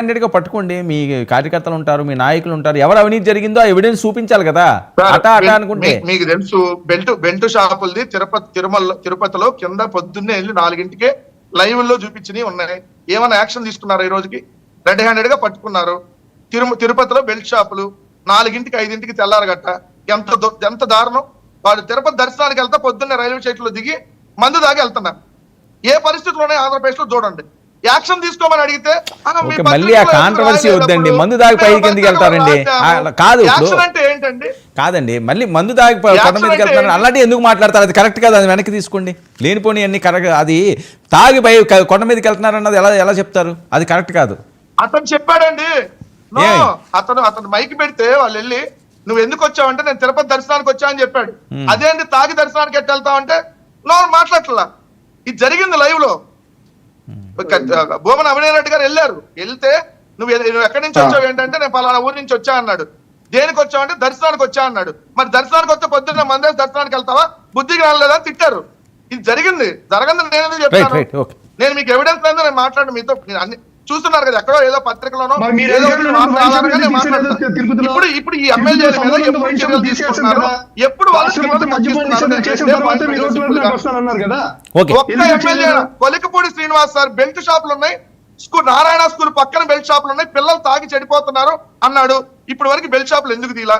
గా పట్టుకోండి, మీ కార్యకర్తలు ఉంటారు, మీ నాయకులు ఉంటారు, ఎవరు అవినీతి జరిగిందో ఎవిడెన్స్ చూపించాలి కదా. అటా అనుకుంటే మీకు తెలుసు, బెల్ట్ షాపులది తిరుపతిలో కింద పొద్దున్నే వెళ్ళి 4ంటికే లైవ్ లో చూపించినవి ఉన్నాయి. ఏమైనా యాక్షన్ తీసుకున్నారు? ఈ రోజుకి రెడ్ హ్యాండెడ్ గా పట్టుకున్నారు. తిరుపతిలో బెల్ట్ షాపులు 4ంటికి 5ంటికి తెల్లారగట్ట. ఎంత దారుణం! వాడు తిరుపతి దర్శనానికి వెళ్తా పొద్దున్నే రైల్వే స్టేషన్ లో దిగి మందు దాగి వెళ్తున్నారు. ఏ పరిస్థితుల్లోనే ఆంధ్రప్రదేశ్ లో చూడండి. యాక్షన్ తీసుకోమని అడిగితే మళ్ళీ ఆ కాంట్రవర్సీ వద్దండి. మందు దాగి పైకి ఎందుకు వెళ్తారండి? కాదు, అంటే ఏంటండి? కాదండి, మళ్ళీ మందు దాగి కొండ మీదకి వెళ్తారు అలాంటి ఎందుకు మాట్లాడతారు? అది కరెక్ట్ కాదు, అది వెనక్కి తీసుకోండి. లేనిపోని అన్ని కరెక్ట్. అది తాగి పై కొండ మీదకి వెళ్తున్నారు అన్నది ఎలా చెప్తారు? అది కరెక్ట్ కాదు. అతను చెప్పాడండి. అతను మైక్ పెడితే వాళ్ళు వెళ్ళి నువ్వు ఎందుకు వచ్చావంటే నేను తిరుపతి దర్శనానికి వచ్చా అని చెప్పాడు. అదేంటి తాగి దర్శనానికి ఎట్టు వెళ్తావంటే మాట్లాడట్లా. ఇది జరిగింది లైవ్ లో. భూమన అవినయ్ రెడ్డి గారు వెళ్ళారు. వెళ్తే నువ్వు ఎక్కడి నుంచి వచ్చావు ఏంటంటే నేను పలానా ఊరి నుంచి వచ్చా అన్నాడు. దేనికి వచ్చావంటే దర్శనానికి వచ్చా అన్నాడు. మరి దర్శనానికి వస్తే పొద్దున్న మందే దర్శనానికి వెళ్తావా? బుద్ధికి రాలేదా? తిట్టారు. ఇది జరిగింది. నేను చెప్తాను. నేను మీకు ఎవిడెన్స్ లేదు, నేను మాట్లాడు మీతో. అన్ని చూస్తున్నారు కదా, ఎక్కడో ఏదో పత్రికలోనో ఇప్పుడు ఈ ఎమ్మెల్యేల మీద ఎప్పుడు చర్యలు తీసుకుంటున్నారు? ఎప్పుడు ఒక్క MLA Kolikapudi Srinivas sir belt షాపులు ఉన్నాయి, నారాయణ స్కూల్ పక్కన బెల్ట్ షాపులు ఉన్నాయి, పిల్లలు తాగి చెడిపోతున్నారు అన్నాడు. ఇప్పటి వరకు బెల్ట్ షాపులు ఎందుకు తీలా?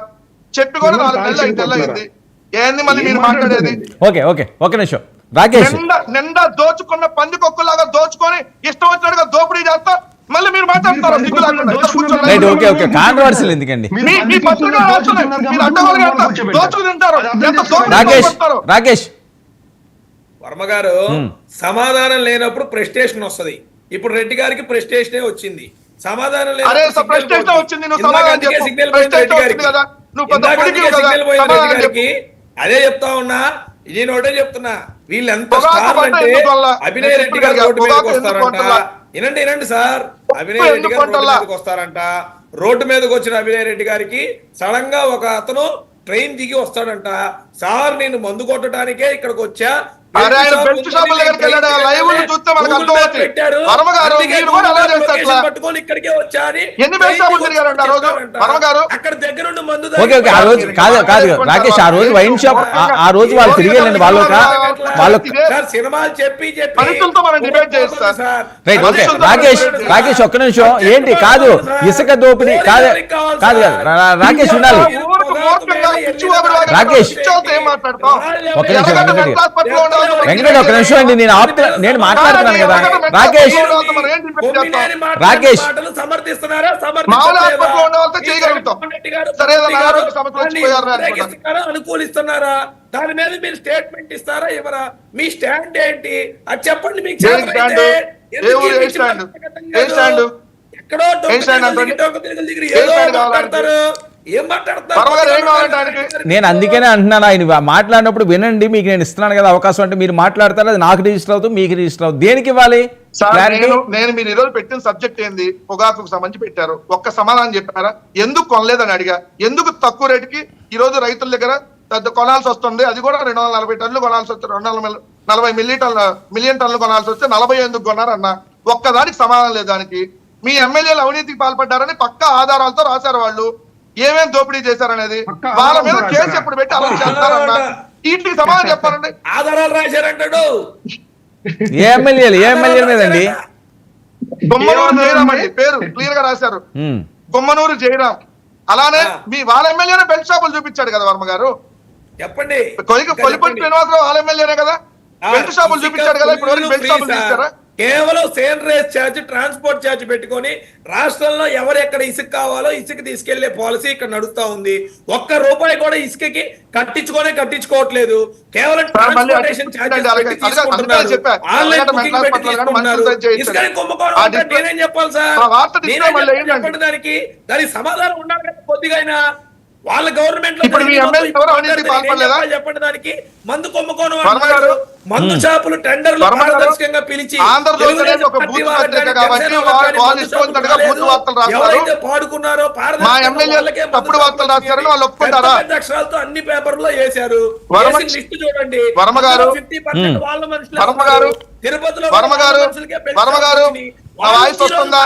చెప్పి కూడా 4 నెలలు 5 నెలలు అయింది. ఏంది మళ్ళీ మీరు మాట్లాడేది? ఒక నిమిషం రాకేష్. నిండా దోచుకున్న పందికొక్కులాగా దోచుకొని ఇష్టం వచ్చినట్టుగా దోపిడీ చేస్తా మళ్ళీ మీరు మాట్లాడతారు. కాంట్రవర్సీలు ఎందుకండి? రాకేష్ వర్మ గారు, సమాధానం లేనప్పుడు ప్రెస్టేషన్ వస్తుంది. ఇప్పుడు రెడ్డి గారికి ప్రెస్టేషనే వచ్చింది. సమాధానం అదే చెప్తా ఉన్నా. నేను ఒకటే చెప్తున్నా, వీళ్ళు ఎంత స్టార్ అంటే అభినయ్ రెడ్డి గారు రోడ్డు మీదకి వస్తారంట. వినండి సార్, అభినయ్ రెడ్డి గారు రోడ్డు మీదకి వస్తారంట. రోడ్డు మీదకి వచ్చిన అభినయ్ రెడ్డి గారికి సడన్ గా ఒక అతను ట్రైన్ దిగి వస్తాడంట. సార్ నేను మందు కొట్టడానికే ఇక్కడికి వచ్చా, ఇక్కడికే వచ్చా అని అక్కడ దగ్గరుండి మందు రాకేష్. ఆ రోజు వైన్ షాప్, ఆ రోజు వాళ్ళు తిరిగి వెళ్ళండి వాళ్ళకి సినిమాలు చెప్పి రాకేష్ ఒక్క నిమిషం. ఏంటి కాదు, ఇసుక దోపిడీ కాదు రాకేష్ వినాలి. రాకేష్ ఒక నిమిషం వెంకటరెడ్డి, ఒక నిమిషం అండి. నేను మాట్లాడుతున్నాను కదా రాకేష్. అనుకూలిస్తున్నారా? దాని మీద మీరు స్టేట్మెంట్ ఇస్తారా ఇవ్వరా? మీ స్టాండ్ ఏంటి అది చెప్పండి. మీకు ఎక్కడో మాట్లాడతారు. నేను అందుకనే అంటున్నాను, ఆయన మాట్లాడినప్పుడు వినండి. మీకు నేను ఇస్తున్నాను కదా అవకాశం, అంటే మీరు మాట్లాడతారు, అది నాకు రిజిస్టర్ అవుతుంది, మీకు రిజిస్టర్ అవుతుంది. దేనికి ఇవ్వాలి? నేను మీరు ఈరోజు పెట్టిన సబ్జెక్ట్ ఏంది? పొగాకు సంబంధించి పెట్టారు. ఒక్క సమాధానం చెప్పారా? ఎందుకు కొనలేదని అడిగా. ఎందుకు తక్కువ రేటుకి ఈ రోజు రైతుల దగ్గర కొనాల్సి వస్తుంది? అది కూడా 240 టన్నులు కొనాల్సి వస్తే 240 మిలియన్ టన్నులు కొనాల్సి వస్తే 40 ఎందుకు కొన్నారు అన్న? ఒక్కదానికి సమాధానం లేదు. దానికి మీ ఎమ్మెల్యేలు అవినీతికి పాల్పడ్డారని పక్కా ఆధారాలతో రాశారు. వాళ్ళు ఏమేం దోపిడీ చేశారనేది వాళ్ళ మీద కేసు ఎప్పుడు పెట్టి అలా చేస్తారన్న వీటికి సమాధానం చెప్పారండి. ఆధారాలు రాశారంటాడు. ఏ ఎమ్మెల్యే మీదండి? గుమ్మనూరు జయరామ్ అండి, పేరు క్లియర్ గా రాశారు. గుమ్మనూరు జయరామ్. అలానే మీ వాళ్ళ ఎమ్మెల్యేనే బెల్ట్ షాపులు చూపించాడు కదా వర్మ గారు. చెప్పండి. కొలిపూడి శ్రీనివాసరావు వాళ్ళ ఎమ్మెల్యేనే కదా బెల్ట్ షాపులు చూపించాడు కదా. ఇప్పుడు వరకు బెల్ట్ షాపులు చూపించారా? కేవలం సేల్ రేస్ ఛార్జ్, ట్రాన్స్పోర్ట్ ఛార్జ్ పెట్టుకొని రాష్ట్రంలో ఎవరు ఎక్కడ ఇసుక కావాలో ఇసుక తీసుకెళ్లే పాలసీ ఇక్కడ నడుస్తా ఉంది. ₹1 కూడా ఇసుకకి కట్టించుకోవట్లేదు. కేవలం ట్రాన్స్పోర్టేషన్ ఛార్జెస్ ఆన్లైన్ బుకింగ్ పెట్టి తీసుకుంటున్నారు. ఇసుకని కుంభకోణం నేనేం చెప్పాలి సార్? చెప్పండి. దానికి సమాధానం ఉండాలి కదా కొద్దిగా. వాళ్ళ గవర్నమెంట్ లో చెప్పండి. దానికి మందు కుంభకోణం అంటారు. మందు షాపులు టెండర్లు పారదర్శకంగా పిలిచి ఎవరైతే పాడుకున్నారో అక్షరాలతో అన్ని పేపర్లో వేశారు. లిస్ట్ చూడండి. 50% వాళ్ళ మనుషులు తిరుపతిలో నా వాయిస్ వస్తుందా?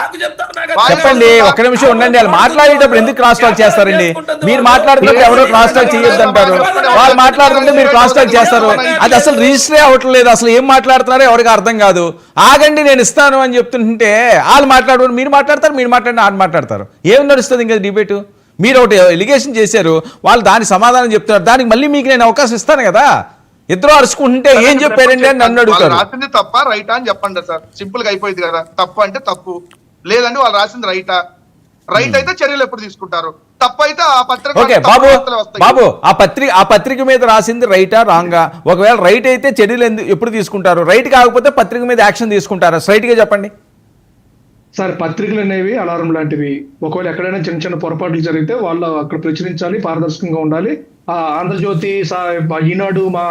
చెప్పండి, ఒక్క నిమిషం ఉండండి. వాళ్ళు మాట్లాడేటప్పుడు ఎందుకు క్రాస్ టాక్ చేస్తారండి? మీరు మాట్లాడుతున్నప్పుడు ఎవరో క్రాస్ టాక్ చేయొద్దు అంటారు, వాళ్ళు మాట్లాడుతుంటే మీరు క్రాస్ టాక్ చేస్తారు. అది అసలు రిజిస్టరే అవ్వట్లేదు. అసలు ఏం మాట్లాడుతున్నారో ఎవరికి అర్థం కాదు. ఆగండి నేను ఇస్తాను అని చెప్తుంటే వాళ్ళు మాట్లాడుకుంటే మీరు మాట్లాడతారు, మీరు మాట్లాడిన వాళ్ళు మాట్లాడతారు. ఏం నడుస్తుంది ఇంకా డిబేటు? మీరు ఒకటి ఎలిగేషన్ చేశారు, వాళ్ళు దానికి సమాధానం చెప్తున్నారు, దానికి మళ్ళీ మీకు నేను అవకాశం ఇస్తాను కదా. ఇద్దరు అరుచుకుంటుంటే ఏం చెప్పారండి అని నన్ను అడుగుతారు. రాసింది తప్ప రైటా అని చెప్పండి సార్, సింపుల్ గా అయిపోయింది కదా. తప్పు అంటే తప్పు, లేదండి వాళ్ళు రాసింది రైటా. రైట్ అయితే చర్యలు ఎప్పుడు తీసుకుంటారు, తప్పు అయితే ఆ పత్రిక. ఓకే బాబు ఆ పత్రిక మీద రాసింది రైటా రాంగా? ఒకవేళ రైట్ అయితే చర్యలు ఎప్పుడు తీసుకుంటారు? రైట్ కాకపోతే పత్రిక మీద యాక్షన్ తీసుకుంటారా? స్ట్రైట్ గా చెప్పండి సార్. పత్రికలు అనేవి అలారం లాంటివి. ఒకవేళ ఎక్కడైనా చిన్న చిన్న పొరపాట్లు జరిగితే వాళ్ళు అక్కడ ప్రచురించాలి, పారదర్శకంగా ఉండాలి. ఆంధ్రజ్యోతి, ఈనాడు, మా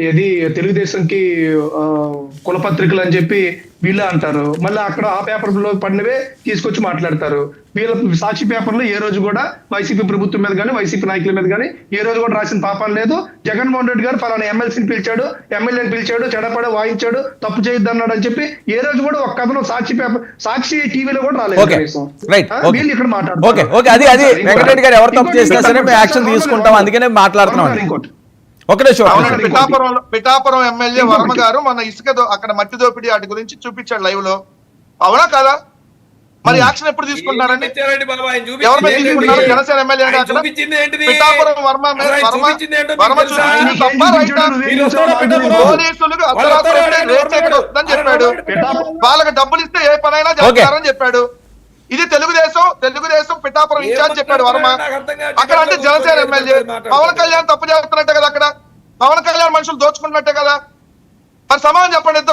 ఇది తెలుగుదేశంకి కులపత్రికలు అని చెప్పి వీళ్ళే అంటారు. మళ్ళీ అక్కడ ఆ పేపర్ లో పడినవే తీసుకొచ్చి మాట్లాడతారు. వీళ్ళ సాక్షి పేపర్లో ఏ రోజు కూడా వైసీపీ ప్రభుత్వం మీద కానీ వైసీపీ నాయకుల మీద కానీ ఏ రోజు కూడా రాసిన పాపం లేదు. జగన్మోహన్ రెడ్డి గారు ఫలానా ఎమ్మెల్సీని పిలిచాడు, ఎమ్మెల్యేని పిలిచాడు, చెడపడే వాయించాడు, తప్పు చేయొద్దు అన్నాడు అని చెప్పి ఏ రోజు కూడా ఒక కథలో సాక్షి టీవీలో కూడా రాలేదు. వీళ్ళు ఇక్కడ వెంకటరెడ్డి గారు ఎవరు తప్పు చేసినా సరే మేము యాక్షన్ తీసుకుంటాం, అందుకనే మాట్లాడుతున్నాం. ఇంకోటి ఒకటే పిఠాపురం ఎమ్మెల్యే వర్మ గారు మన ఇసుక అక్కడ మట్టి దోపిడీ వాటి గురించి చూపించాడు లైవ్ లో, అవునా కదా? మరి యాక్షన్ ఎప్పుడు తీసుకుంటారండి? ఎవరి మీద తీసుకుంటారు? జనసేన ఎమ్మెల్యే పిఠాపురం వర్మ పోలీసులకు అర్ధరాత్రి చెప్పాడు, వాళ్ళకి డబ్బులు ఇస్తే ఏ పనైనా చేస్తారని చెప్పాడు. ఇది తెలుగుదేశం పిఠాపురం ఇన్ఛార్జ్ చెప్పాడు వర్మ. అక్కడ అంటే జనసేన ఎమ్మెల్యే పవన్ కళ్యాణ్ తప్పు చేస్తున్నట్టే కదా, అక్కడ పవన్ కళ్యాణ్ మనుషులు దోచుకున్నట్టే కదా. మరి సమాధానం చెప్పండి ఇద్దరు.